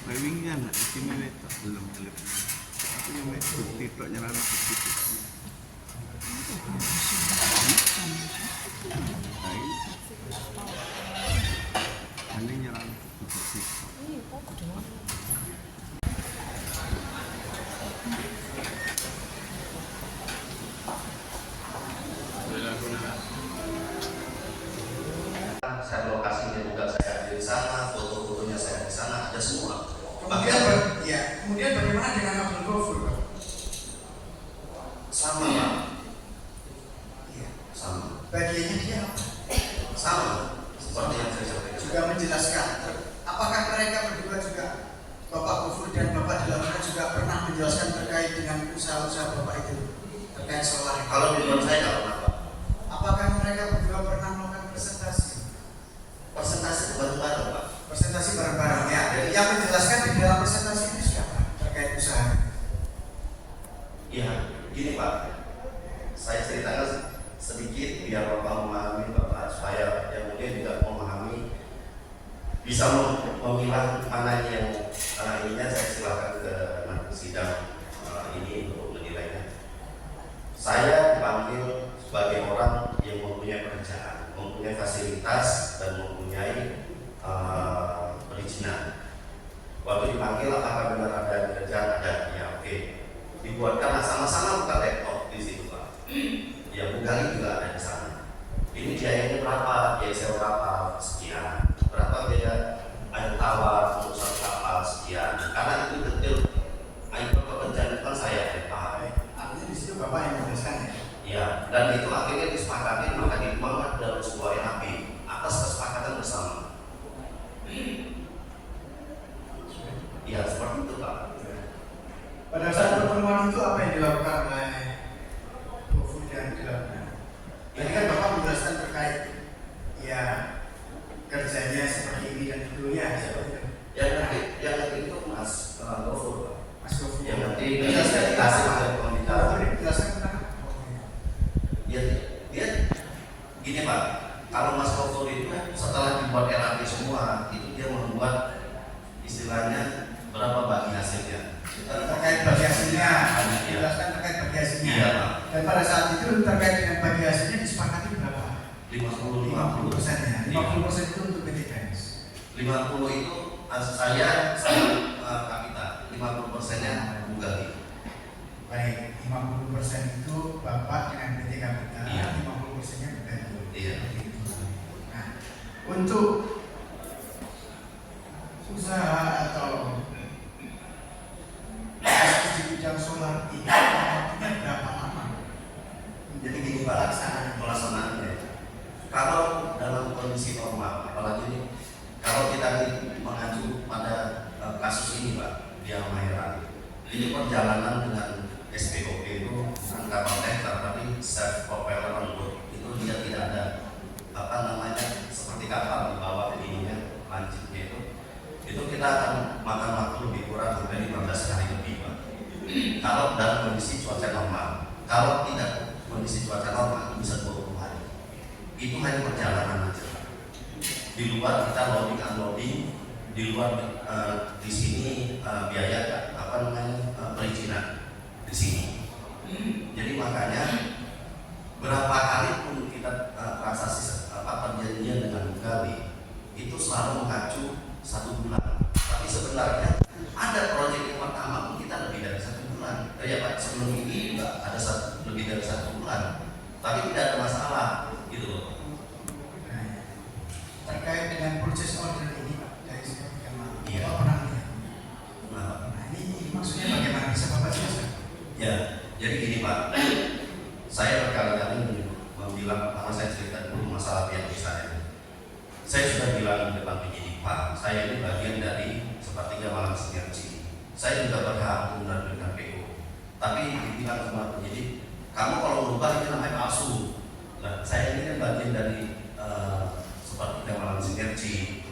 Drivingnya nak di sini itu belum telepon. Tapi yang itu tidak nyala begitu. Ini nyala begitu. Saya lokasinya juga saya di sana, foto-fotonya saya di sana, ada semua. Kemudian bagaimana dengan Abdul Ghafur, Pak? Sama, Pak. Iya. Sama. Bagiannya dia apa? Sama. Seperti yang saya sampaikan. Juga menjelaskan. Apakah mereka berdua juga, Bapak Ghafur dan Bapak Dilakukan juga pernah menjelaskan terkait dengan usaha-usaha Bapak itu terkait solar? Kalau menurut saya nggak pernah, Pak. Apakah mereka berdua pernah melakukan presentasi? Presentasi bareng-bareng, Pak. Presentasi bareng-bareng ya. Jadi yang menjelaskan di dalam presentasi itu siapa terkait usaha? Iya, gini Pak. Saya ceritakan sedikit biar Bapak memahami, Bapak, supaya yang mulia juga memahami, bisa memilah mana yang ininya. Saya silakan ke sidang ini untuk menilainya. Saya dipanggil sebagai orang yang mempunyai pekerjaan, mempunyai fasilitas dan mempunyai perizinan. Waktu dipanggil, apakah benar ada kerjaan? Ada, ya oke. Dibuatkan sama-sama buka laptop di situ, Pak. Ya Bugali juga ada di sana. Ini biayanya berapa? Biaya sewa kapal sekian. Berapa biaya air tawar untuk satu kapal sekian. Karena itu detail. Air pekerjaan kan saya Pak. Artinya di situ Bapak yang menjelaskan ya? Ya, dan itu akhirnya disepakati, maka dituangkan dalam sebuah NAP atas kesepakatan bersama. Ya seperti itu, Pak. Pada saat pertemuan itu apa yang dilakukan oleh Ghafur dan Dilakukan? Jadi kan Bapak menjelaskan terkait ya kerjanya seperti ini dan itu ya seperti itu. Yang nanti itu Mas Ghafur, Pak. Mas Ghafur. Yang nanti saya dikasih oleh pembicara. Menjelaskan tentang Ya, dia gini Pak. Kalau Mas Ghafur itu setelah dibuat NAP semua, itu dia membuat istilahnya berapa bagi hasilnya. terkait bagi hasilnya, menjelaskan terkait bagi hasilnya. Iya, Pak. Dan pada saat itu terkait dengan bagi hasilnya disepakati berapa? 50% ya. 50% itu untuk PTKS. 50 itu saya kapita, 50%-nya Bugali. Baik, 50% itu Bapak dengan PT Kapita, Iya. 50%-nya Bugali. Iya. Nah, untuk usaha atau di bidang solar ini waktunya berapa lama? Jadi gini Pak, pelaksanaannya. Kalau dalam kondisi normal, apalagi ini, kalau kita mengacu pada kasus ini Pak, di Halmahera, ini perjalanan dengan SPOP itu bukan kapal tanker tapi self propeller boat. Itu dia tidak ada seperti kapal di bawah ininya lancipnya itu kita akan makan waktu lebih kurang sampai 15 hari lebih Pak. Kalau dalam kondisi cuaca normal. Kalau tidak kondisi cuaca normal bisa 20 hari. Itu hanya perjalanan aja. Di luar kita loading unloading, di luar di sini biaya perizinan di sini. Jadi makanya berapa kali pun kita transaksi perjanjian dengan Bugali itu selalu mengacu 1 bulan. Tapi sebenarnya ada proyek yang pertama pun kita lebih dari 1 bulan. Ya Pak, sebelum ini juga ada lebih dari 1 bulan. Tapi tidak ada masalah, gitu loh. Terkait dengan purchase order ini Pak, dari sekian lama. Iya. Bapak pernah lihat? Nah, ini maksudnya bagaimana bisa Bapak jelaskan? ya, jadi gini Pak. Saya berkali-kali bilang, karena saya cerita dulu masalah pihak saya. Saya sudah bilang di depan penyidik Pak, saya ini bagian dari sepertiga Malang Sinergi. Saya juga berhak menerbitkan PO. Tapi dibilang sama penyidik, kamu kalau berubah itu namanya palsu. Nah, saya ini kan bagian dari sepertiga Malang Sinergi.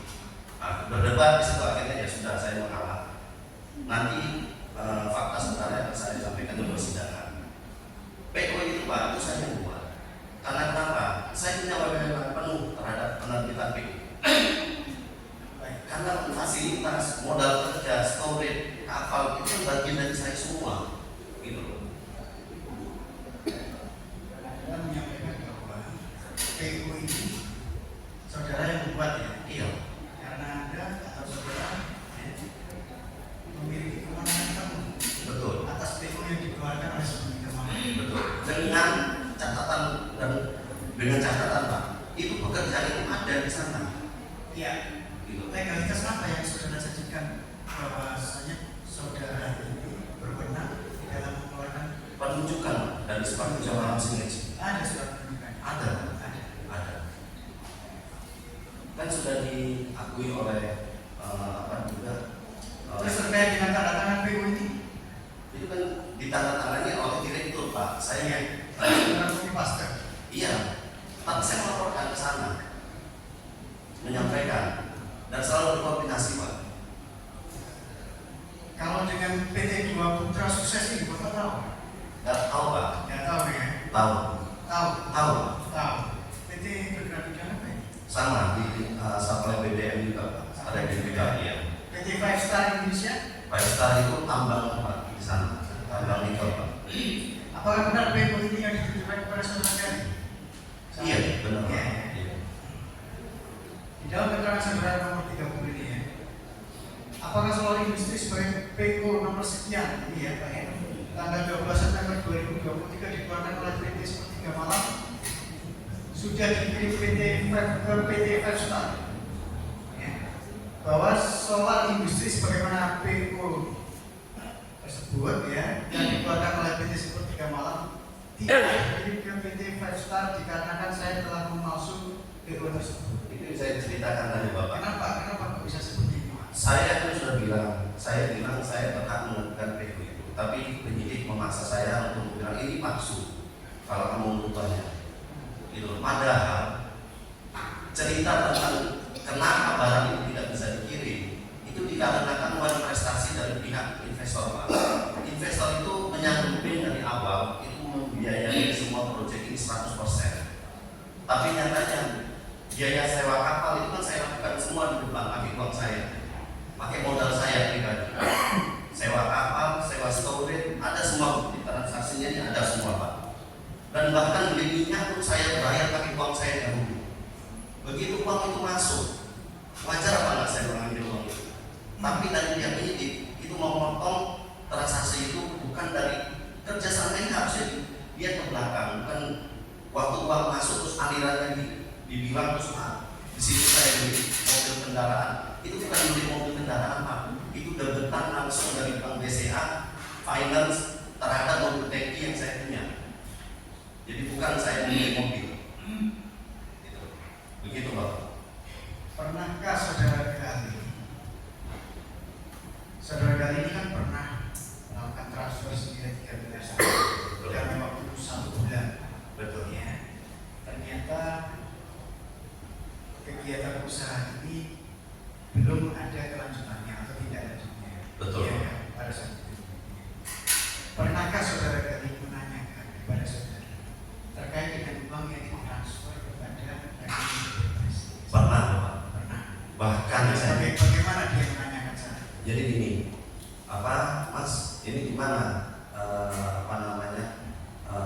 Nah, berdebat di situ akhirnya ya sudah saya mengalah. Nanti fakta sebenarnya saya sampaikan di persidangan. PO itu Pak, itu saya yang buat. Karena kenapa? Saya punya wewenang penuh terhadap penerbitan PO. Karena fasilitas modal kerja, storage, kapal itu bagian dari saya semua, gitu loh. Anda menyampaikan bahwa PU ini saudara yang membuat ya? Iya, Karena Anda atau saudara memiliki kewenangan penuh betul, atas PU yang dikeluarkan oleh Sebelum Kemarin. betul. Dengan catatan dan dengan catatan Pak, itu pekerjaan itu ada di sana. Iya. Gitu. Legalitas apa yang saudara sajikan bahwasanya saudara ini berwenang di dalam mengeluarkan? Penunjukan dari sepatu jamaah sinergi Ada surat penunjukan? ada. Kan sudah diakui oleh apa juga. Terus terkait dengan tanda tangan PU ini? Itu kan ditandatangani oleh direktur Pak. Saya Saudara Bumi Pastor. iya, tapi saya melaporkan ke sana, menyampaikan dan selalu berkoordinasi Pak. Kalau dengan PT Dua Putra Sukses ini Bapak tahu? Nggak tahu Pak. Nggak tahu ya? Tahu. Tahu. PT bergerak di apa ya? Sama di supply BBM juga Pak. Ada di BKI ya. PT Five Star Indonesia? Five Star itu tambang Pak di sana, tambang nikel Pak. Apakah benar PU ini yang ditujukan kepada saudara Gali? Iya, benar Pak. Iya. Iya. Di dalam keterangan saudara nomor 30 ini ya, apakah Solar Industri sebagai PO nomor sekian ini ya Pak ya, tanggal 12 September 2023 dikeluarkan oleh PT Sepertiga Malam sudah dikirim ke PT Five Star ya, bahwa Solar Industri sebagaimana PO tersebut ya yang dikeluarkan oleh PT Sepertiga Malam tidak dikirim ke PT Five Star dikarenakan saya telah memalsu PO tersebut. Itu saya ceritakan tadi Bapak. Kenapa kok bisa seperti itu? Saya kan sudah bilang saya berhak menentukan PU itu, tapi penyidik memaksa saya untuk bilang ini palsu kalau kamu menentukannya. Itu padahal cerita tentang kenapa barang itu tidak bisa dikirim itu dikarenakan uang prestasi dari pihak investor Pak. Investor itu menyanggupi dari awal itu membiayai semua proyek ini 100%. Tapi nyatanya biaya sewa kapal itu kan saya lakukan semua di depan pakai uang saya, pakai modal saya pribadi. Sewa kapal, sewa storage, ada semua bukti transaksinya ini ada semua Pak. Dan bahkan beli minyak pun saya bayar pakai uang saya dahulu. Begitu uang itu masuk, wajar apa nggak saya mengambil uang itu? Tapi dari pihak penyidik itu memotong transaksi itu bukan dari kerjasama ini harusnya dia ke belakang, bukan waktu uang masuk terus alirannya dibilang terus di situ saya beli mobil kendaraan. Itu bukan beli mobil kendaraan Pak, itu debetan langsung dari Bank BCA finance terhadap mobil tangki yang saya punya. Jadi bukan saya beli mobil. Gitu. Begitu Pak. Pernahkah saudara Gali ini kan pernah melakukan transfer senilai 3 miliar dalam waktu 1 bulan? Betul. Ya. Ternyata kegiatan usaha ini belum ada kelanjutannya atau tidak lanjutnya. Betul. Ya, pada saat itu. Pernahkah saudara Gali menanyakan kepada saudara terkait dengan uang yang ditransfer kepada Pernah Pak. Pernah. Bahkan saya Bagaimana dia menanyakan saya? jadi gini, apa Mas ini gimana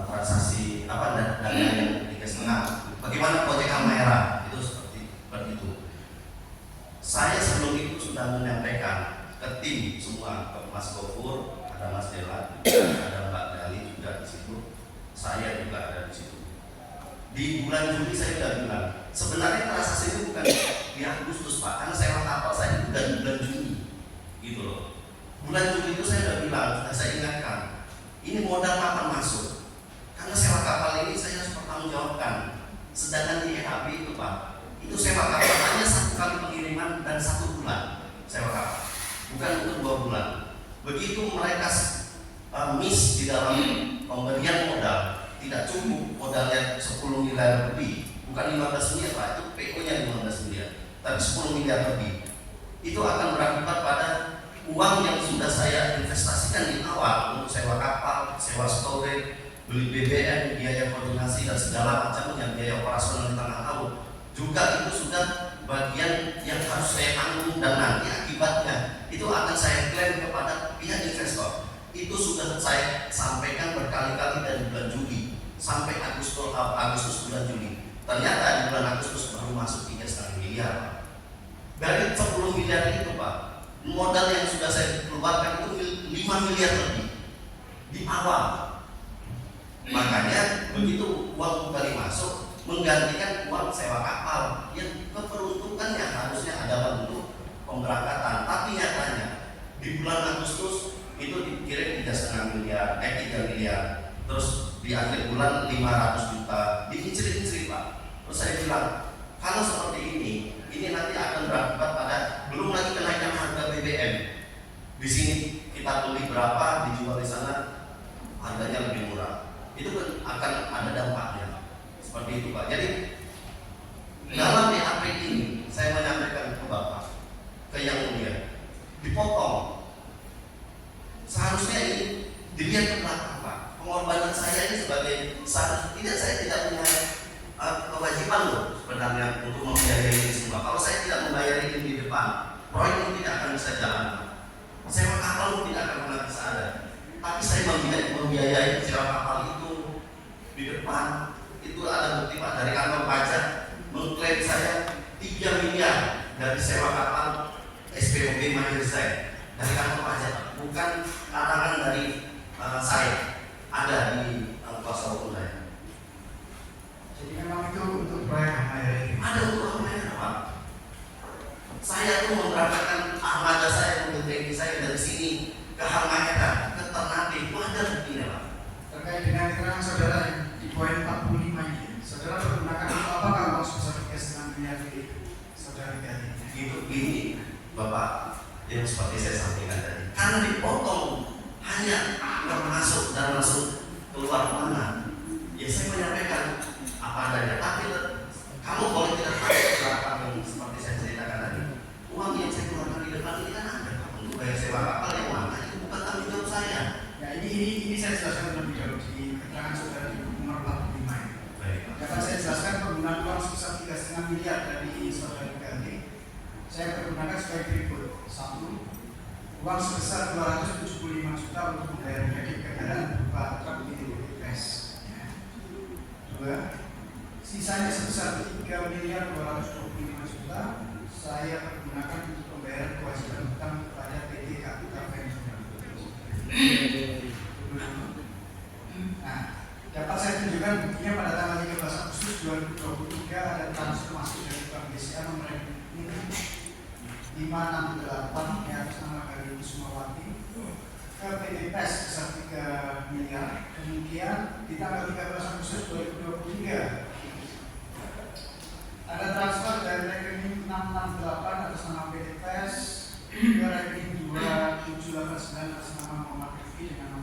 transaksi dana yang 3,5? Bagaimana proyek Almera itu seperti itu. Saya sebelum itu sudah menyampaikan ke tim semua, ke Mas Gofur, ada Mas Dela, ada Mbak Dali juga di situ, saya juga ada di situ. Di bulan Juli saya sudah bilang, sebenarnya transaksi itu bukan di Agustus Pak, karena sewa kapal saya bukan di bulan Juni, gitu loh. Bulan Juli itu saya sudah bilang, saya ingatkan, ini modal kapan masuk? Karena sewa kapal ini saya harus pertanggungjawabkan. Sedangkan di EHB itu Pak, itu sewa kapal hanya 1 kali pengiriman dan 1 bulan sewa kapal, bukan untuk 2 bulan. Begitu mereka miss di dalam pemberian modal, tidak cukup modalnya 10 miliar lebih, bukan 15 miliar Pak, itu PO-nya 15 miliar, tapi 10 miliar lebih. Itu akan berakibat pada uang yang sudah saya investasikan di awal untuk sewa kapal, sewa storage, beli BBM, biaya koordinasi dan segala macamnya, biaya operasional di tengah laut. Juga itu sudah bagian yang harus saya tanggung dan nanti akibatnya itu akan saya klaim kepada pihak investor. Itu sudah saya sampaikan berkali-kali dari bulan Juli sampai Agustus bulan Juli. Ternyata di bulan Agustus baru masuk 3,5 miliar. Dari 10 miliar itu Pak, modal yang sudah saya keluarkan itu 5 miliar lebih di awal. Makanya begitu uang kembali masuk menggantikan uang sewa kapal yang keperuntukannya harusnya adalah untuk pemberangkatan, tapi nyatanya di bulan Agustus itu dikirim 3,5 miliar, 3 miliar, terus di akhir bulan 500 juta, dicicil-cicil Pak. Terus saya bilang, kalau seperti ini nanti akan berakibat pada belum lagi kenaikan harga BBM. Di sini kita beli berapa, dijual di sana harganya lebih murah. Itu akan ada dampaknya. Seperti itu Pak. Jadi dalam BAP ini saya menyampaikan ke Bapak, ke yang mulia, dipotong. Seharusnya ini dilihat ke belakang Pak. Pengorbanan saya ini sebagai saya tidak punya kewajiban loh sebenarnya untuk membiayai ini semua. Kalau saya tidak membayar ini di depan, proyek ini tidak akan bisa jalan. Sewa kapal pun tidak akan pernah bisa ada. Tapi saya membiayai sewa kapal itu di depan. Itu ada bukti Pak dari kantor pajak mengklaim saya 3 miliar dari sewa kapal SPOB Mahir saya dari kantor pajak, bukan karangan dari saya, ada di kuasa hukum saya. Jadi memang itu untuk proyek Halmahera. Ada untuk Halmahera Pak. Saya tuh memberangkatkan armada saya, mobil TNI saya dari sini ke Halmahera, ke Ternate, itu ada buktinya Pak. Terkait dengan keterangan saudara di poin 45 ini, saudara menggunakan untuk apakah uang sebesar 3,5 miliar ini saudara gali? Itu ini Bapak yang seperti saya sampaikan tadi, karena dipotong hanya uang masuk dan masuk keluar mana. Ya saya menyampaikan apa adanya, tapi kamu boleh tidak tahu berapa yang seperti saya ceritakan tadi. Uang yang saya keluarkan di depan ini kan ada untuk bayar sewa kapal yang mana, itu bukan tanggung jawab saya. Ya ini saya jelaskan lebih jauh di keterangan saudara di buku nomor 45 ini. Baik. Dapat saya jelaskan penggunaan uang sebesar 3,5 miliar dari saudara Ganti. Saya pergunakan sebagai berikut. 1. Uang sebesar 275 juta untuk membayar kredit kendaraan berupa truk BPS. 2. Sisanya sebesar 3 miliar 225 juta saya pergunakan untuk membayar kewajiban hutang kepada PT Capital Venture. Nah, dapat saya tunjukkan buktinya pada tanggal 13 Agustus 2023 ada transfer masuk dari Bank BCA nomor 568 yang atas nama Kali Sumawati ke PT PES besar 3 miliar. Kemudian di tanggal 13 Agustus 2023 ada transfer dari rekening 668 atas nama PT PES ke rekening 2789 atas nama Muhammad Rifki dengan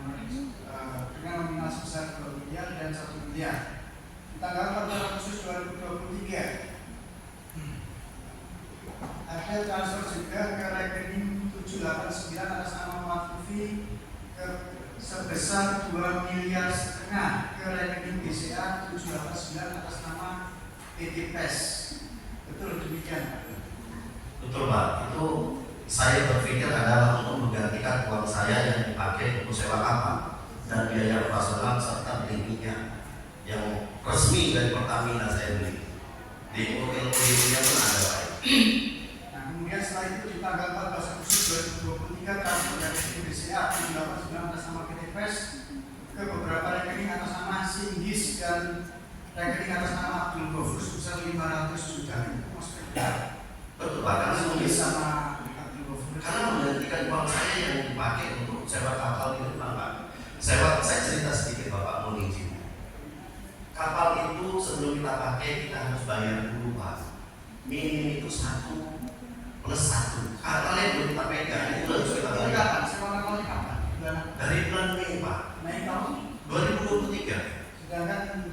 nominal sebesar 2 miliar dan 1 miliar. Di tanggal 14 Agustus 2023 ada transfer juga ke rekening 789 atas nama Muhammad Rifki sebesar 2 miliar setengah ke rekening BCA 789 atas nama PT PES. Betul demikian? Betul Pak, itu saya berpikir adalah untuk menggantikan uang saya yang dipakai untuk sewa kapal dan biaya operasional serta belinya yang resmi dari Pertamina saya beli. Di ilmu-ilmunya pun ada Pak. Nah kemudian setelah itu di tanggal 14 Agustus 2023 transfer dari BCA 789 atas nama PT PES ke beberapa rekening atas nama Sindis dan rekening atas nama Abdul Ghafur sebesar 500 juta. Maksudnya Betul Pak, karena Sindis sama Abdul Ghafur karena menggantikan uang saya yang dipakai untuk sewa kapal itu Pak. Saya cerita sedikit Bapak mohon izin. Kapal itu sebelum kita pakai kita harus bayar dulu Pak. Minim itu 1 plus 1. Kapal yang belum kita pegang itu harus kita bayar. kapan? Sewa kapalnya kapan? Dari bulan Mei Pak, Mei tahun 2023. sedangkan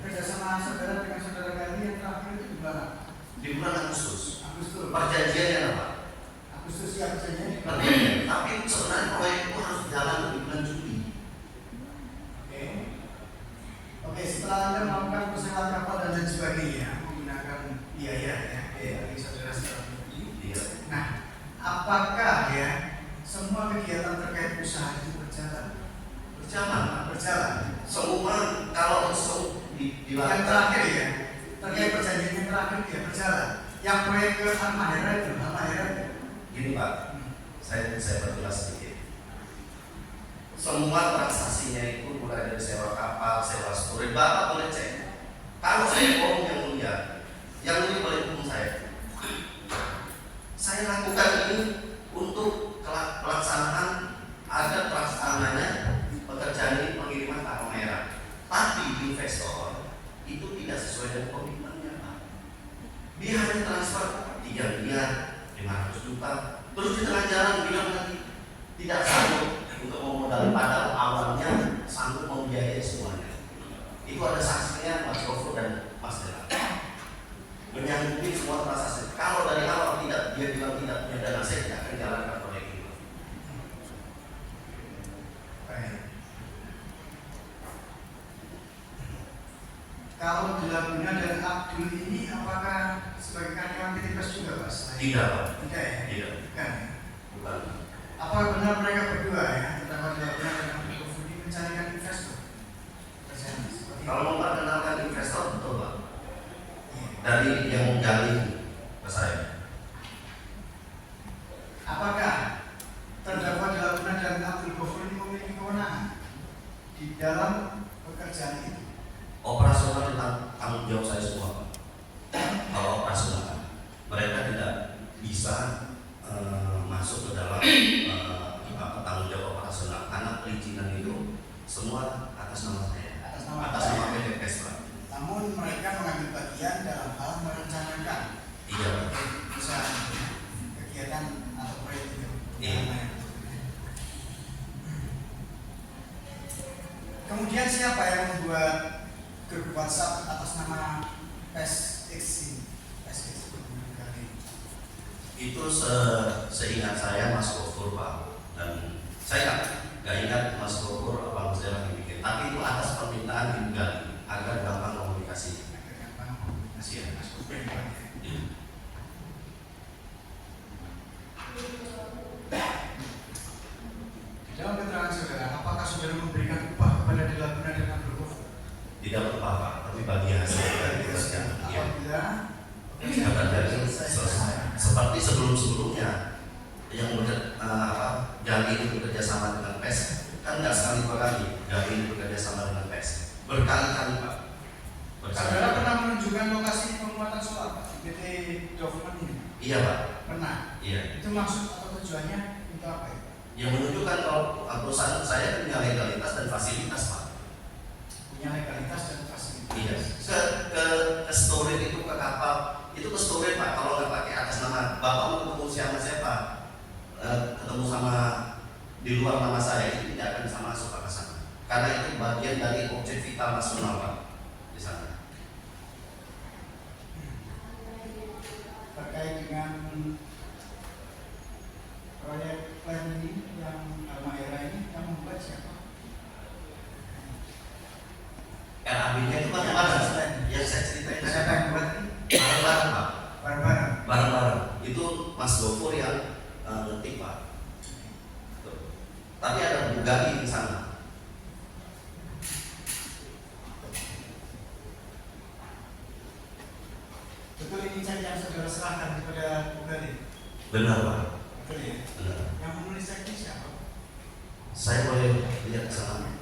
kerjasama saudara dengan saudara Gali yang terakhir itu di bulan Di bulan Agustus. Agustus. Perjanjiannya apa? Agustus ya perjanjiannya. Tapi sebenarnya proyek itu harus jalan di bulan Juli. Oke, setelah Anda melakukan persewaan kapal dan lain sebagainya menggunakan biaya ya dari saudara secara pribadi. Iya. Nah, apakah ya semua kegiatan terkait usaha itu berjalan. Berjalan. Semua kalau Yang dilakukan. terakhir ya, terkait perjanjian yang terakhir ya berjalan. Yang proyek ke Halmahera itu. Gini Pak, saya perjelas sedikit. Semua transaksinya itu mulai dari sewa kapal, sewa storage, Bapak boleh cek. Kalau saya bohong yang mulia boleh hukum saya. Saya lakukan ini untuk pelaksanaan ada pelaksananya pekerjaan ini pengiriman tahun merah. Tapi investor itu tidak sesuai dengan komitmennya Pak. Dia hanya transfer 3 miliar 500 juta, terus di tengah jalan bilang lagi tidak sanggup untuk memodali, padahal awalnya sanggup membiayai semuanya. Itu ada saksinya Mas Gofur dan Mas Dela menyanggupi semua transaksi. Kalau dari awal dia bilang tidak punya dana, saya tidak akan jalankan proyek itu. Baik. Kalau di Laguna dan Abdul ini apakah sebagai karyawan PT Pos juga Pak? Tidak Pak. Tidak ya? Tidak. Bukan. Bukan. Apa benar mereka berdua ya, terutama di Laguna dan Abdul ini mencarikan investor? Kalau memperkenalkan investor betul Pak. Iya. Dari yang menggali ke saya. Apakah terdakwa di Laguna dan Abdul Ghafur ini memiliki kewenangan di dalam pekerjaan itu? Operasional tanggung jawab saya semua Pak. Kalau operasional mereka tidak bisa masuk ke dalam tanggung jawab operasional karena perizinan itu semua atas nama saya, atas nama PT PES Pak. Namun mereka mengambil bagian dalam hal merencanakan Iya Pak. usaha kegiatan atau proyek itu. Iya. Kemudian siapa yang membuat grup WhatsApp atas nama PESX ini? Itu seingat saya Mas Gofur Pak, dan saya nggak ingat Mas Gofur apa Mas Dela yang bikin, tapi itu atas permintaan tim gali agar gampang komunikasi. Masih ya, Mas Gofur yang buat ya. Iya. Di dalam keterangan saudara, apakah saudara memberikan upah kepada di Laguna dan Abdul Ghafur? Tidak apa-apa, tapi bagi hasil dari tugasnya. Iya. Apabila Dari seperti sebelum-sebelumnya yang Gali ini bekerja sama dengan PES, kan nggak sekali dua kali Gali ini bekerja sama dengan PES, berkali-kali Pak. Saudara pernah menunjukkan lokasi penguatan solar Pak di PT Document ini? Iya Pak. Pernah. Iya. Itu maksud atau tujuannya untuk apa ya? Yang menunjukkan kalau perusahaan saya punya legalitas dan fasilitas Pak. Punya legalitas dan fasilitas. Iya. Ke storage itu, ke kapal itu ke storage Pak. Kalau nggak pakai atas nama Bapak mau ketemu siapa ketemu sama di luar nama saya, itu tidak akan bisa masuk ke sana. Karena itu bagian dari objek vital nasional Pak di sana. Terkait dengan proyek plan ini yang Halmahera ini yang membuat siapa? RAB-nya itu kan ada yang saya ceritain Siapa yang membuat ini? bareng-bareng Pak. Bareng-bareng. Bareng-bareng. Itu Mas Gofur yang ngetik Pak. Tuh. Tapi ada Bugatti di sana. Betul ini cek yang saudara serahkan kepada Bugatti? Benar Pak. Betul ya? Benar. Yang menulis cek ini siapa? Saya boleh lihat ke sana.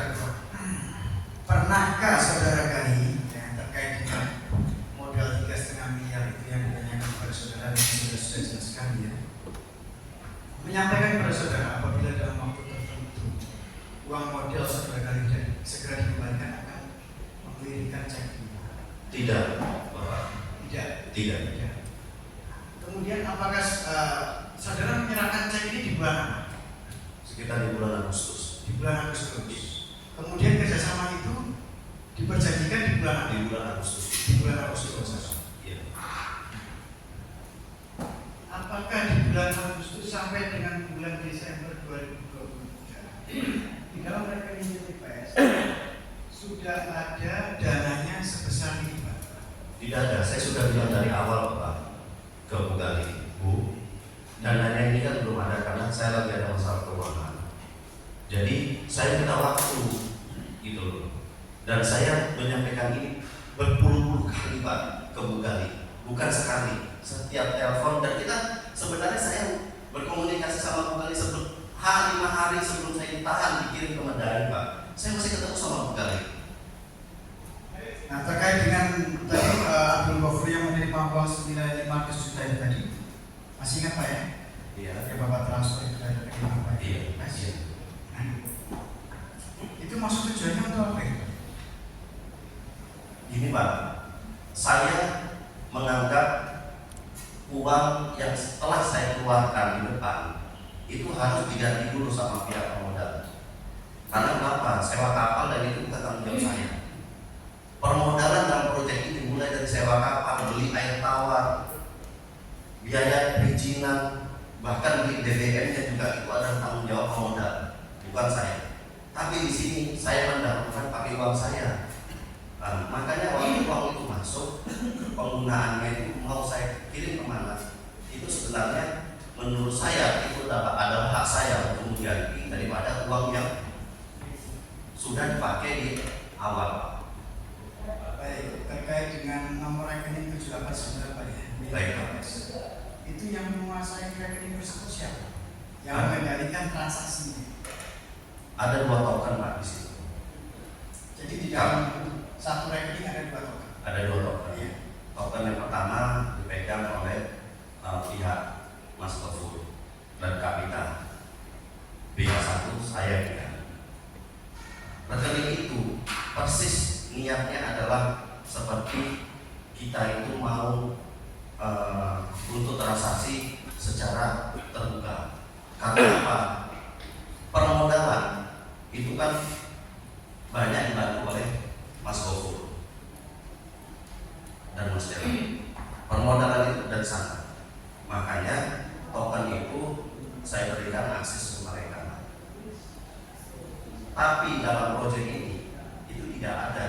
terdakwa, pernahkah saudara Gali yang terkait dengan modal 3,5 miliar itu yang ditanyakan kepada saudara dan sudah jelaskan ya, menyampaikan kepada saudara apabila dalam waktu tertentu uang modal saudara Gali segera dikembalikan akan mengirimkan cek? Tidak, Bapak. Tidak. Kemudian apakah saudara menyerahkan cek ini di bulan apa? Sekitar di bulan Agustus. Di bulan Agustus. Kemudian kerjasama itu diperjanjikan di bulan apa? Di bulan Agustus. Di bulan Agustus. Iya. Apakah di bulan Agustus sampai dengan bulan Desember 2023 di dalam rekening TPS sudah ada dananya sebesar ini, Pak? Tidak ada. Saya sudah bilang dari awal, Pak, ke Bu Gali, Bu, dananya ini kan belum ada karena saya lagi ada masalah keuangan. Jadi saya minta waktu, gitu loh. Dan saya menyampaikan ini berpuluh-puluh kali, Pak, ke Bu Gali, bukan sekali. Setiap telepon, dan kita sebenarnya saya berkomunikasi sama Bu Gali sebelum 5 hari sebelum saya ditahan dikirim ke Medan, Pak. Saya masih ketemu sama Bu Gali. Nah, terkait dengan tadi Abdul Ghafur yang menerima uang senilai 500 juta itu tadi, masih ingat Pak ya? Iya. Yang Bapak transfer itu dari rekening Bapak. Iya. Masih. Nah, itu maksud tujuannya untuk apa itu? Ini Pak, saya menganggap uang yang setelah saya keluarkan di depan itu harus diganti dulu sama pihak pemodal. Karena kenapa? Sewa kapal dan itu bukan tanggung jawab saya. Permodalan dalam proyek ini mulai dari sewa kapal, beli air tawar, biaya perizinan, bahkan beli BBM-nya juga itu adalah tanggung jawab pemodal, bukan saya. Tapi di sini saya mendapatkan pakai uang saya. Nah, makanya waktu uang itu masuk, penggunaannya itu mau saya kirim kemana? Itu sebenarnya menurut saya itu adalah hak saya untuk mengganti daripada uang yang sudah dipakai di awal. Baik, terkait dengan nomor rekening 78 Pak ya. Baik. Itu yang menguasai rekening tersebut siapa? Yang mengendalikan transaksi. Ada 2 token Pak di situ. Jadi di dalam satu rekening ada 2 token. Ada 2 token. Iya. Token yang pertama dipegang oleh pihak Mas Ghafur dan Kapita. Pihak satu saya pegang. Rekening itu persis niatnya adalah seperti kita itu mau untuk transaksi secara terbuka. Karena apa? Permodalan itu kan banyak dibantu oleh Mas Ghafur dan Mas Dewa. Permodalan itu dari sana. Makanya token itu saya berikan akses ke mereka. Tapi dalam proyek ini itu tidak ada.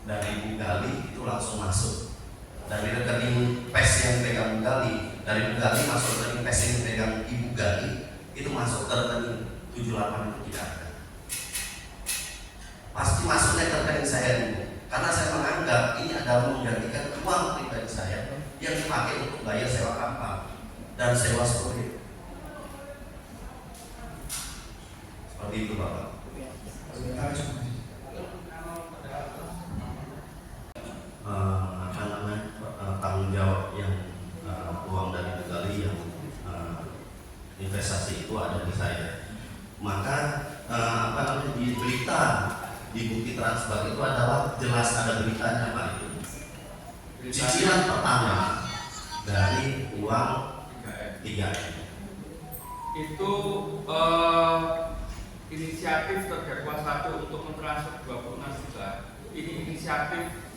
Dari Bu Gali itu langsung masuk. Dari rekening PES yang pegang Bu Gali, dari Bu Gali masuk rekening PES yang pegang Ibu Gali, itu masuk ke rekening 78 itu tidak ada. Pasti masuknya ke rekening saya dulu. Karena saya menganggap ini adalah menggantikan uang pribadi saya yang dipakai untuk bayar sewa kapal dan sewa storage. Seperti itu Bapak. Tanggung jawab yang uang dari Bu Gali yang investasi itu ada di saya. Maka di berita di bukti transfer itu adalah jelas ada beritanya Pak itu. Cicilan pertama dari uang 3M. Itu inisiatif terdakwa 1 untuk mentransfer 26 juta. Ini inisiatif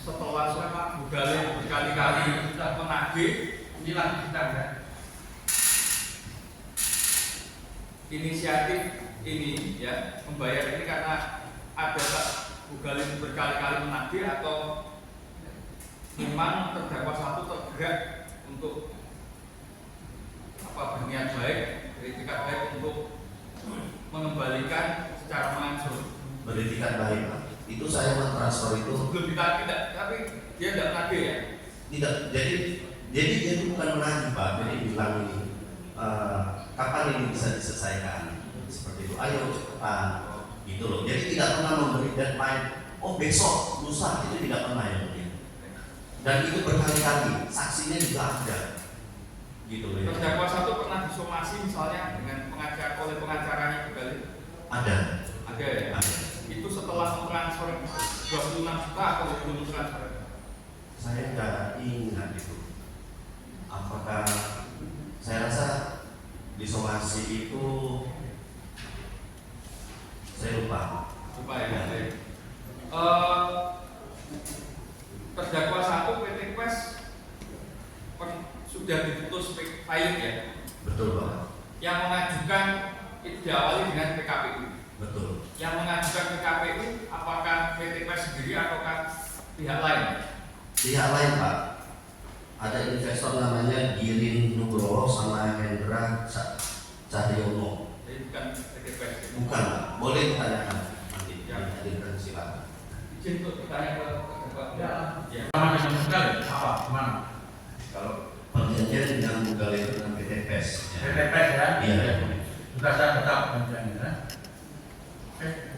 setelah Bu Gali berkali-kali sudah menagih, inilah kita kan. Inisiatif ini ya membayar ini karena ada Bu Gali berkali-kali menagih atau memang terdakwa 1 tergerak untuk berniat baik, beretikat baik untuk mengembalikan secara mengangsur. Beretikat baik Pak. Itu saya mentransfer itu Belum ditagih, tapi dia tidak menagih ya? tidak. Jadi dia itu bukan menagih Pak. Jadi bilang ini kapan ini bisa diselesaikan seperti itu. Ayo cepetan. gitu loh. Jadi tidak pernah memberi deadline, oh besok, lusa, itu tidak pernah ya. Dan itu berkali-kali, saksinya juga ada, gitu loh. Ya. Terdakwa satu pernah disomasi misalnya dengan pengacara oleh pengacaranya kembali? Ada ya. Ada. Itu setelah mentransfer 26 juta atau belum transfer? Saya nggak ingat itu. Apakah saya rasa disomasi itu saya lupa. Lupa ya. Terdakwa satu PT Quest sudah diputus payung ya. Betul Pak. Yang mengajukan itu diawali dengan PKPU. Betul. Yang mengajukan PKPU apakah PT Quest sendiri ataukah pihak lain? Pihak lain Pak. Ada investor namanya Girin Nugroho sama Hendra Cahyono. Jadi bukan PT Quest. Bukan Pak. Boleh ditanyakan nanti. Ya. Hadirkan silakan. Izin untuk bertanya ke terdakwa. Ya. Sama dengan modal apa? Gimana? Kalau perjanjian dengan Google itu dengan PT PES. PTPS ya? Iya. Sudah saya tetap perjanjiannya. Oke.